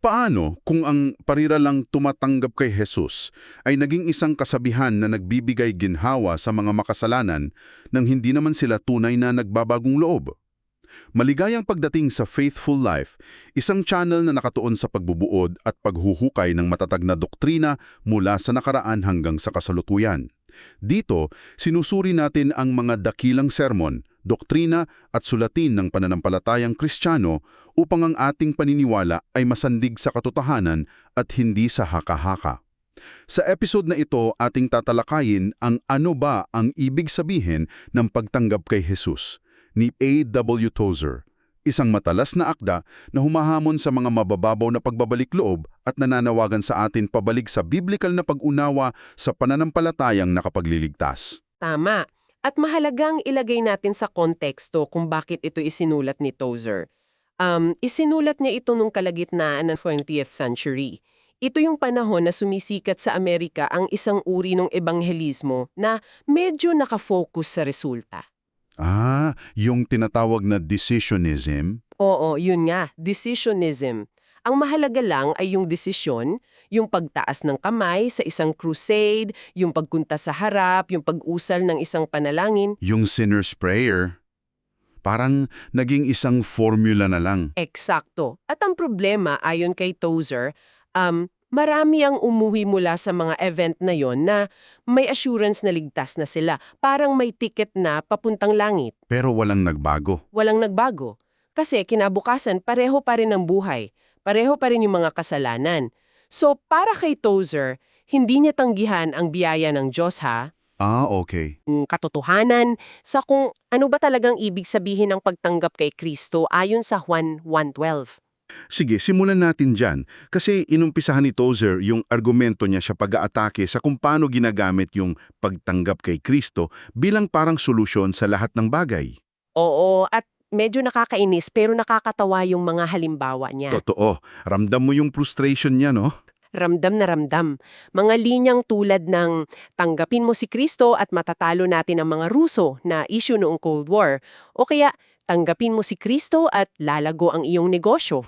Paano kung ang pariralang tumatanggap kay Jesus ay naging isang kasabihan na nagbibigay ginhawa sa mga makasalanan nang hindi naman sila tunay na nagbabagong loob? Maligayang pagdating sa Faithful Life, isang channel na nakatuon sa pagbubuod at paghuhukay ng matatag na doktrina mula sa nakaraan hanggang sa kasalukuyan. Dito, sinusuri natin ang mga dakilang sermon, doktrina at sulatin ng pananampalatayang Kristiyano upang ang ating paniniwala ay masandig sa katotohanan at hindi sa haka-haka. Sa episode na ito, ating tatalakayin ang ano ba ang ibig sabihin ng pagtanggap kay Jesus ni A.W. Tozer, isang matalas na akda na humahamon sa mga mabababaw na pagbabalik loob at nananawagan sa atin pabalik sa biblikal na pag-unawa sa pananampalatayang nakapagliligtas. Tama. At mahalagang ilagay natin sa konteksto kung bakit ito isinulat ni Tozer. Isinulat niya ito nung kalagitnaan ng 20th century. Ito yung panahon na sumisikat sa Amerika ang isang uri ng ebanghelismo na medyo nakafocus sa resulta. Yung tinatawag na decisionism? Oo, yun nga, decisionism. Ang mahalaga lang ay yung desisyon, yung pagtaas ng kamay sa isang crusade, yung pagkunta sa harap, yung pag-usal ng isang panalangin. Yung sinner's prayer? Parang naging isang formula na lang. Eksakto. At ang problema, ayon kay Tozer, marami ang umuwi mula sa mga event na yon na may assurance na ligtas na sila. Parang may ticket na papuntang langit. Pero walang nagbago. Walang nagbago. Kasi kinabukasan pareho pa rin ang buhay. Pareho pa rin yung mga kasalanan. So, para kay Tozer, hindi niya tanggihan ang biyaya ng Diyos Okay. Katotohanan sa kung ano ba talagang ibig sabihin ng pagtanggap kay Kristo ayon sa Juan 1:12. Sige, simulan natin dyan. Kasi inumpisahan ni Tozer yung argumento niya sa pag-aatake sa kung paano ginagamit yung pagtanggap kay Kristo bilang parang solusyon sa lahat ng bagay. Oo, at medyo nakakainis pero nakakatawa yung mga halimbawa niya. Totoo. Ramdam mo yung frustration niya, no? Ramdam na ramdam. Mga linyang tulad ng tanggapin mo si Kristo at matatalo natin ang mga Ruso na issue noong Cold War. O kaya, tanggapin mo si Kristo at lalago ang iyong negosyo.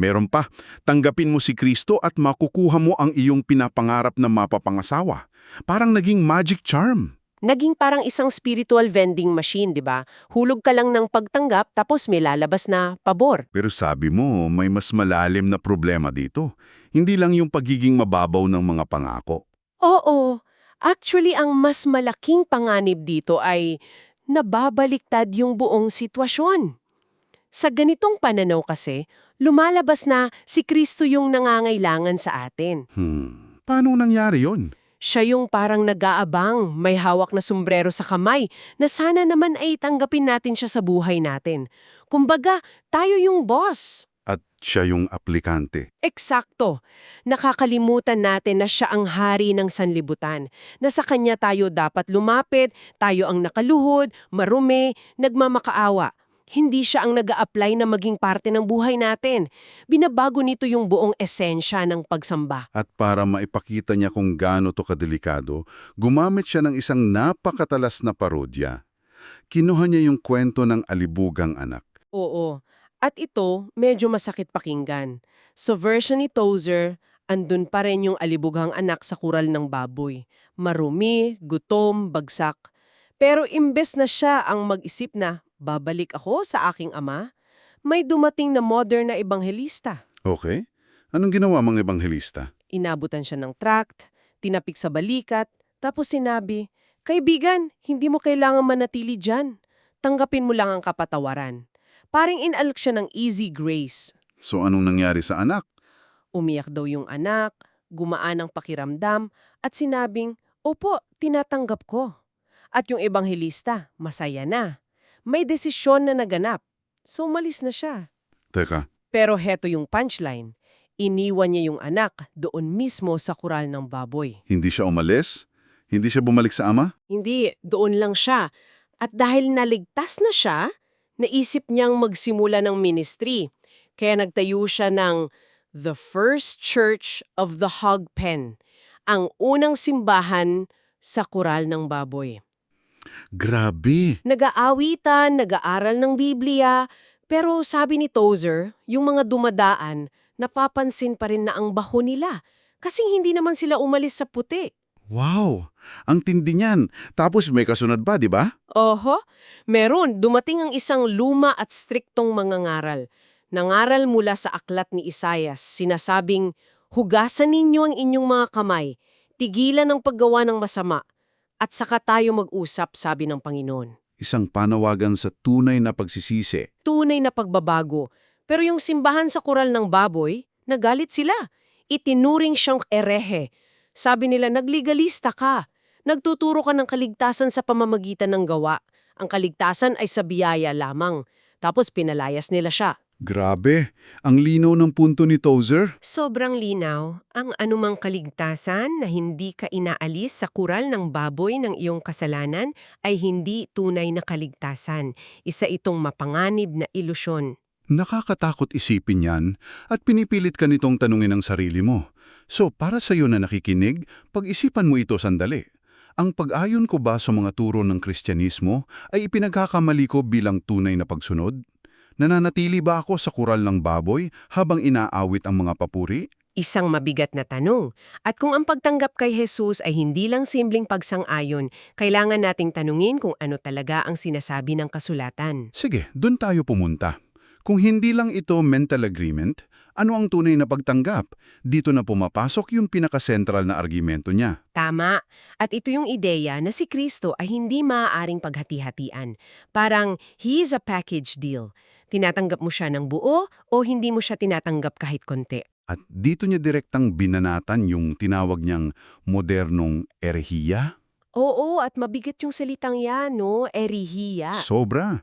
Meron pa, tanggapin mo si Kristo at makukuha mo ang iyong pinapangarap na mapapangasawa. Parang naging magic charm. Naging parang isang spiritual vending machine, di ba? Hulog ka lang ng pagtanggap tapos may lalabas na pabor. Pero sabi mo, may mas malalim na problema dito. Hindi lang yung pagiging mababaw ng mga pangako. Oo. Actually, ang mas malaking panganib dito ay nababaliktad yung buong sitwasyon. Sa ganitong pananaw kasi, lumalabas na si Kristo yung nangangailangan sa atin. Paano nangyari yon? Siya yung parang nag-aabang, may hawak na sombrero sa kamay, na sana naman ay tanggapin natin siya sa buhay natin. Kumbaga, tayo yung boss. At siya yung aplikante. Eksakto. Nakakalimutan natin na siya ang hari ng sanlibutan, na sa kanya tayo dapat lumapit, tayo ang nakaluhod, marumi, nagmamakaawa. Hindi siya ang nag-a-apply na maging parte ng buhay natin. Binabago nito yung buong esensya ng pagsamba. At para maipakita niya kung gaano to kadelikado, gumamit siya ng isang napakatalas na parodya. Kinuha niya yung kwento ng alibugang anak. Oo. At ito, medyo masakit pakinggan. Sa version ni Tozer, andun pa rin yung alibughang anak sa kural ng baboy. Marumi, gutom, bagsak. Pero imbes na siya ang mag-isip na, babalik ako sa aking ama, may dumating na modern na ebanghelista. Okay. Anong ginawa mga ebanghelista? Inabutan siya ng tract, tinapik sa balikat, tapos sinabi, "Kaibigan, hindi mo kailangan manatili dyan. Tanggapin mo lang ang kapatawaran." Paring inalok siya ng easy grace. So anong nangyari sa anak? Umiyak daw yung anak, gumaan ang pakiramdam, at sinabing, "Opo, tinatanggap ko." At yung ebanghelista, masaya na. May desisyon na naganap. So umalis na siya. Teka, Pero heto yung punchline. Iniwan niya yung anak doon mismo sa kural ng baboy. hindi siya umalis? Hindi siya bumalik sa ama? Hindi, doon lang siya. At dahil naligtas na siya, naisip niyang magsimula ng ministry. Kaya nagtayo siya ng The First Church of the Hog Pen, ang unang simbahan sa kural ng baboy. Grabe! Nag-aawitan, nag-aaral ng Biblia, pero sabi ni Tozer, yung mga dumadaan, napapansin pa rin na ang baho nila kasi hindi naman sila umalis sa puti. Wow! Ang tindi niyan. Tapos may kasunod pa, di ba? Oho, meron. Dumating ang isang luma at striktong mangangaral. Nangaral mula sa aklat ni Isaias, sinasabing, "Hugasan ninyo ang inyong mga kamay, tigilan ang paggawa ng masama, at saka tayo mag-usap," sabi ng Panginoon. Isang panawagan sa tunay na pagsisisi. Tunay na pagbabago. Pero yung simbahan sa Kural ng Baboy, nagalit sila. Itinuring siyang erehe. Sabi nila, nagligalista ka. Nagtuturo ka ng kaligtasan sa pamamagitan ng gawa. Ang kaligtasan ay sa biyaya lamang. Tapos pinalayas nila siya. Grabe! Ang linaw ng punto ni Tozer. Sobrang linaw, ang anumang kaligtasan na hindi ka inaalis sa kural ng baboy ng iyong kasalanan ay hindi tunay na kaligtasan. Isa itong mapanganib na ilusyon. Nakakatakot isipin yan at pinipilit ka nitong tanungin ang sarili mo. So, para sa iyo na nakikinig, pag-isipan mo ito sandali. Ang pag-ayon ko ba sa mga turo ng Kristyanismo ay ipinagkakamali ko bilang tunay na pagsunod? Nananatili ba ako sa kural ng baboy habang inaawit ang mga papuri? Isang mabigat na tanong. At kung ang pagtanggap kay Jesus ay hindi lang simpleng pagsang-ayon, kailangan nating tanungin kung ano talaga ang sinasabi ng kasulatan. Sige, dun tayo pumunta. Kung hindi lang ito mental agreement, ano ang tunay na pagtanggap? Dito na pumapasok yung pinaka-central na argumento niya. Tama. At ito yung ideya na si Kristo ay hindi maaaring paghati-hatian. Parang, he is a package deal. Tinatanggap mo siya ng buo o hindi mo siya tinatanggap kahit konti. At dito niya direktang binanatan yung tinawag niyang modernong erehiya. Oo, at mabigat yung salitang yan, no? Erehiya. Sobra.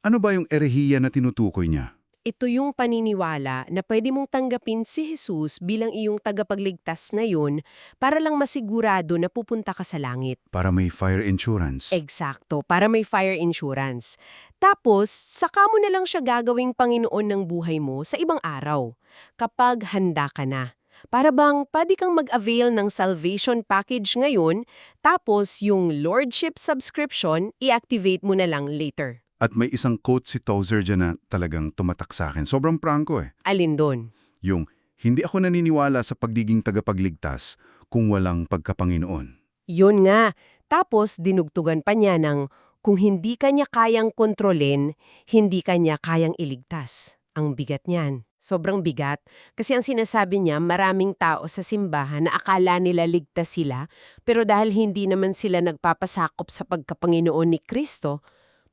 Ano ba yung erehiya na tinutukoy niya? Ito yung paniniwala na pwede mong tanggapin si Jesus bilang iyong tagapagligtas ngayon para lang masigurado na pupunta ka sa langit. Para may fire insurance. Eksakto, para may fire insurance. Tapos, saka mo na lang siya gagawing Panginoon ng buhay mo sa ibang araw, kapag handa ka na. Para bang pwede kang mag-avail ng salvation package ngayon, tapos yung Lordship subscription, i-activate mo na lang later. At may isang quote si Tozer dyan na talagang tumatak sa akin. Sobrang prangko eh. Alin doon? Yung, hindi ako naniniwala sa pagiging tagapagligtas kung walang pagkapanginoon. Yun nga. Tapos dinugtugan pa niya ng kung hindi ka niya kayang kontrolin, hindi ka niya kayang iligtas. Ang bigat niyan. Sobrang bigat. Kasi ang sinasabi niya, maraming tao sa simbahan na akala nila ligtas sila, pero dahil hindi naman sila nagpapasakop sa pagkapanginoon ni Kristo,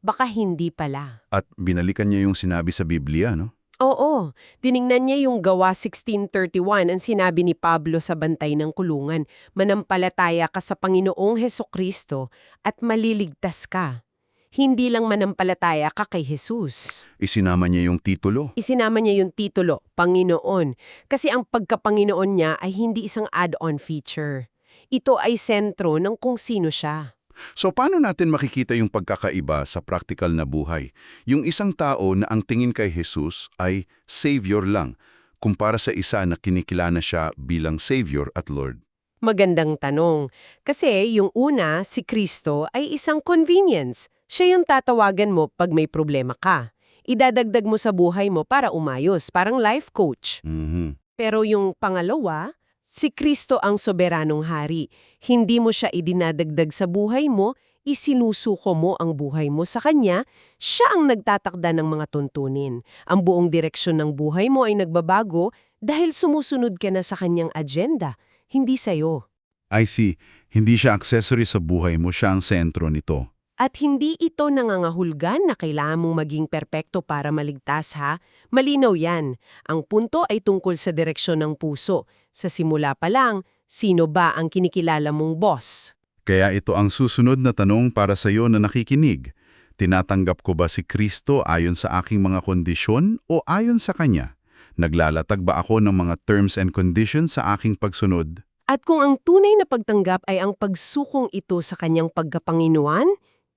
baka hindi pala. At binalikan niya yung sinabi sa Biblia, no? Oo, tiningnan niya yung Gawa 16:31 ang sinabi ni Pablo sa bantay ng kulungan, manampalataya ka sa Panginoong Hesukristo at maliligtas ka. Hindi lang manampalataya ka kay Jesus. Isinama niya yung titulo. Isinama niya yung titulo, Panginoon, kasi ang pagkapanginoon niya ay hindi isang add-on feature. Ito ay sentro ng kung sino siya. So paano natin makikita yung pagkakaiba sa practical na buhay? Yung isang tao na ang tingin kay Jesus ay Savior lang, kumpara sa isa na kinikilala siya bilang Savior at Lord. Magandang tanong. Kasi yung una, si Kristo ay isang convenience. Siya yung tatawagan mo pag may problema ka. Idadagdag mo sa buhay mo para umayos, parang life coach. Mhm. Pero yung pangalawa, si Kristo ang soberanong hari. Hindi mo siya idinadagdag sa buhay mo, isinusuko mo ang buhay mo sa Kanya, siya ang nagtatakda ng mga tuntunin. Ang buong direksyon ng buhay mo ay nagbabago dahil sumusunod ka na sa Kanyang agenda, hindi sa'yo. I see. Hindi siya accessory sa buhay mo, siya ang sentro nito. At hindi ito nangangahulugan na kailangan mong maging perpekto para maligtas ha. Malinaw yan. Ang punto ay tungkol sa direksyon ng puso. Sa simula pa lang, sino ba ang kinikilala mong boss? Kaya ito ang susunod na tanong para sa iyo na nakikinig. Tinatanggap ko ba si Kristo ayon sa aking mga kondisyon o ayon sa Kanya? Naglalatag ba ako ng mga terms and conditions sa aking pagsunod? At kung ang tunay na pagtanggap ay ang pagsukong ito sa Kanyang pagkapanginuan,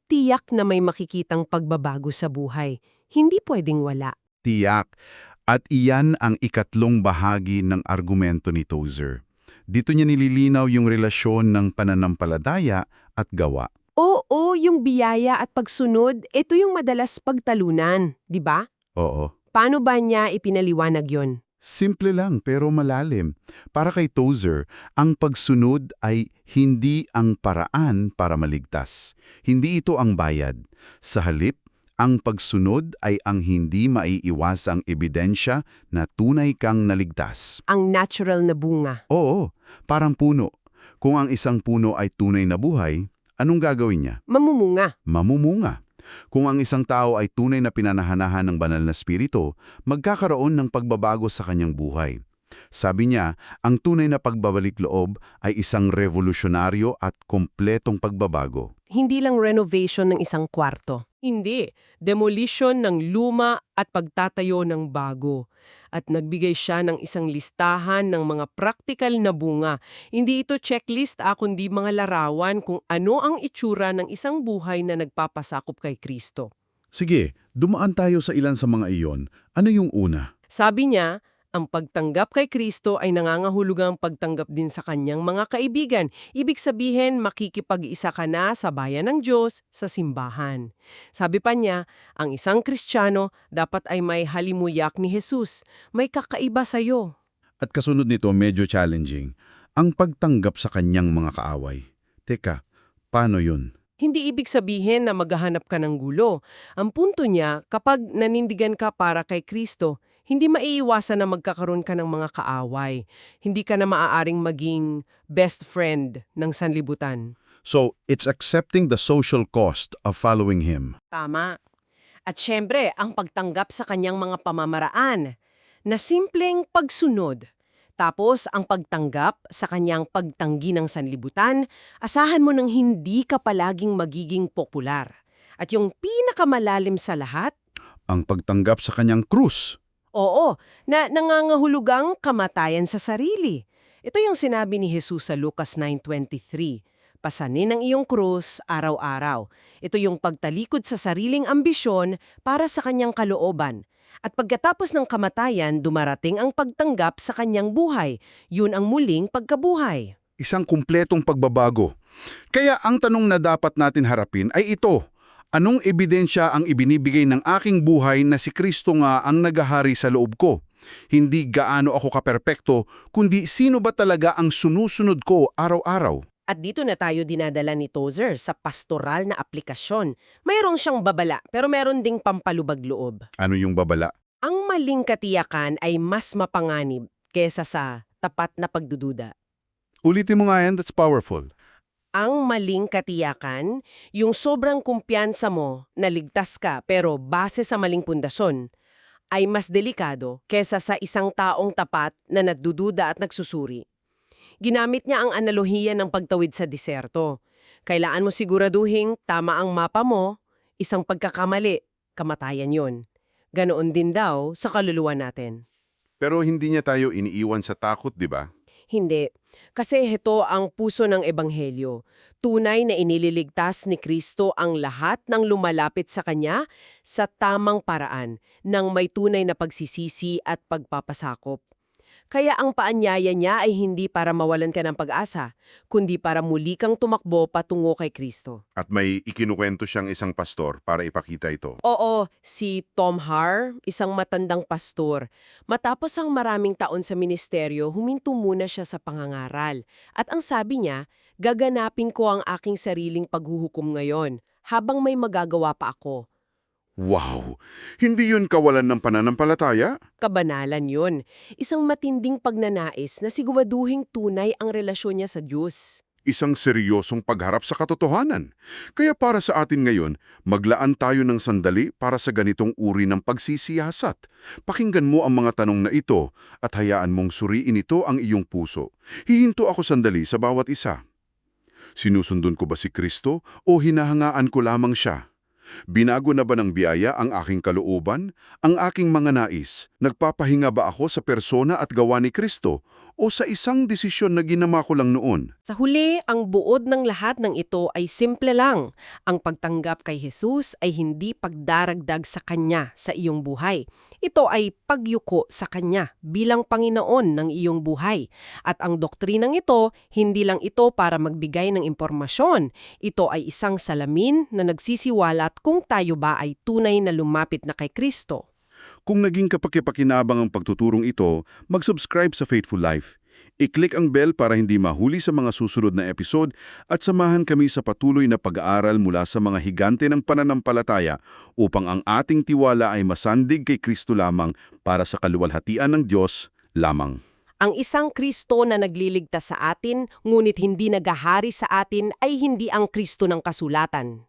tiyak na may makikitang pagbabago sa buhay. Hindi pwedeng wala. Tiyak. At iyan ang ikatlong bahagi ng argumento ni Tozer. Dito niya nililinaw yung relasyon ng pananampalataya at gawa. Oo, yung biyaya at pagsunod, ito yung madalas pagtalunan, di ba? Oo. Paano ba niya ipinaliwanag yon? Simple lang pero malalim. Para kay Tozer, ang pagsunod ay hindi ang paraan para maligtas. Hindi ito ang bayad. Sa halip, ang pagsunod ay ang hindi maiiwasang ebidensya na tunay kang naligtas. Ang natural na bunga. Oo, parang puno. Kung ang isang puno ay tunay na buhay, anong gagawin niya? Mamumunga. Mamumunga. Kung ang isang tao ay tunay na pinanahanahan ng banal na spirito, magkakaroon ng pagbabago sa kanyang buhay. Sabi niya, ang tunay na pagbabalik loob ay isang revolusyonaryo at kompletong pagbabago. Hindi lang renovation ng isang kwarto. Hindi. Demolition ng luma at pagtatayo ng bago. At nagbigay siya ng isang listahan ng mga praktikal na bunga. Hindi ito checklist kundi mga larawan kung ano ang itsura ng isang buhay na nagpapasakop kay Kristo. Sige, dumaan tayo sa ilan sa mga iyon. Ano yung una? Sabi niya, ang pagtanggap kay Kristo ay nangangahulugang pagtanggap din sa kanyang mga kaibigan. Ibig sabihin, makikipag-isa ka na sa bayan ng Diyos, sa simbahan. Sabi pa niya, ang isang Kristiyano dapat ay may halimuyak ni Jesus. May kakaiba sa'yo. At kasunod nito, medyo challenging. Ang pagtanggap sa kanyang mga kaaway. Teka, paano yun? Hindi ibig sabihin na maghahanap ka ng gulo. Ang punto niya, kapag nanindigan ka para kay Kristo, hindi maiiwasan na magkakaroon ka ng mga kaaway. Hindi ka na maaaring maging best friend ng sanlibutan. So, it's accepting the social cost of following him. Tama. At syempre, ang pagtanggap sa kanyang mga pamamaraan na simpleng pagsunod. Tapos, ang pagtanggap sa kanyang pagtanggi ng sanlibutan, asahan mo nang hindi ka palaging magiging popular. At yung pinakamalalim sa lahat, Ang pagtanggap sa kanyang krus. oo, na nangangahulugang kamatayan sa sarili. Ito yung sinabi ni Jesus sa Lucas 9:23. Pasanin ang iyong krus araw-araw. Ito yung pagtalikod sa sariling ambisyon para sa kanyang kalooban. At pagkatapos ng kamatayan, dumarating ang pagtanggap sa kanyang buhay. Yun ang muling pagkabuhay. Isang kumpletong pagbabago. Kaya ang tanong na dapat natin harapin ay ito. Anong ebidensya ang ibinibigay ng aking buhay na si Kristo nga ang nagahari sa loob ko? Hindi gaano ako kaperpekto, kundi sino ba talaga ang sunusunod ko araw-araw? At dito na tayo dinadala ni Tozer sa pastoral na aplikasyon. Mayroon siyang babala, pero meron ding pampalubag loob. Ano yung babala? Ang maling katiyakan ay mas mapanganib kesa sa tapat na pagdududa. Ulitin mo nga yan, that's powerful. Ang maling katiyakan, yung sobrang kumpiyansa mo na ligtas ka pero base sa maling pundasyon, ay mas delikado kesa sa isang taong tapat na nagdududa at nagsusuri. Ginamit niya ang analohiya ng pagtawid sa diserto. Kailangan mo siguraduhing tama ang mapa mo, isang pagkakamali, kamatayan yon. Ganoon din daw sa kaluluwa natin. Pero hindi niya tayo iniiwan sa takot, di ba? Hindi. Kasi ito ang puso ng Ebanghelyo. Tunay na inililigtas ni Kristo ang lahat ng lumalapit sa Kanya sa tamang paraan ng may tunay na pagsisisi at pagpapasakop. Kaya ang paanyaya niya ay hindi para mawalan ka ng pag-asa, kundi para muli kang tumakbo patungo kay Kristo. At may ikinukwento siyang isang pastor para ipakita ito. Oo, si Tom Har, isang matandang pastor. Matapos ang maraming taon sa ministeryo, huminto muna siya sa pangangaral. At ang sabi niya, gaganapin ko ang aking sariling paghuhukom ngayon, habang may magagawa pa ako. Wow! Hindi yun kawalan ng pananampalataya? Kabanalan yun. Isang matinding pagnanais na siguraduhing tunay ang relasyon niya sa Diyos. Isang seryosong pagharap sa katotohanan. Kaya para sa atin ngayon, maglaan tayo ng sandali para sa ganitong uri ng pagsisiyasat. Pakinggan mo ang mga tanong na ito at hayaan mong suriin ito ang iyong puso. Hihinto ako sandali sa bawat isa. Sinusundon ko ba si Kristo o hinahangaan ko lamang siya? Binago na ba ng biyaya ang aking kalooban, ang aking mga nais? Nagpapahinga ba ako sa persona at gawa ni Kristo o sa isang desisyon na ginama ko lang noon? Sa huli, ang buod ng lahat ng ito ay simple lang. Ang pagtanggap kay Jesus ay hindi pagdaragdag sa Kanya sa iyong buhay. Ito ay pagyuko sa Kanya bilang Panginoon ng iyong buhay. At ang doktrinang ito, hindi lang ito para magbigay ng impormasyon. Ito ay isang salamin na nagsisiwalat kung tayo ba ay tunay na lumapit na kay Kristo. Kung naging kapaki-pakinabang ang pagtuturong ito, mag-subscribe sa Faithful Life. I-click ang bell para hindi mahuli sa mga susunod na episode at samahan kami sa patuloy na pag-aaral mula sa mga higante ng pananampalataya upang ang ating tiwala ay masandig kay Kristo lamang para sa kaluwalhatian ng Diyos lamang. Ang isang Kristo na nagliligtas sa atin, ngunit hindi nagahari sa atin ay hindi ang Kristo ng kasulatan.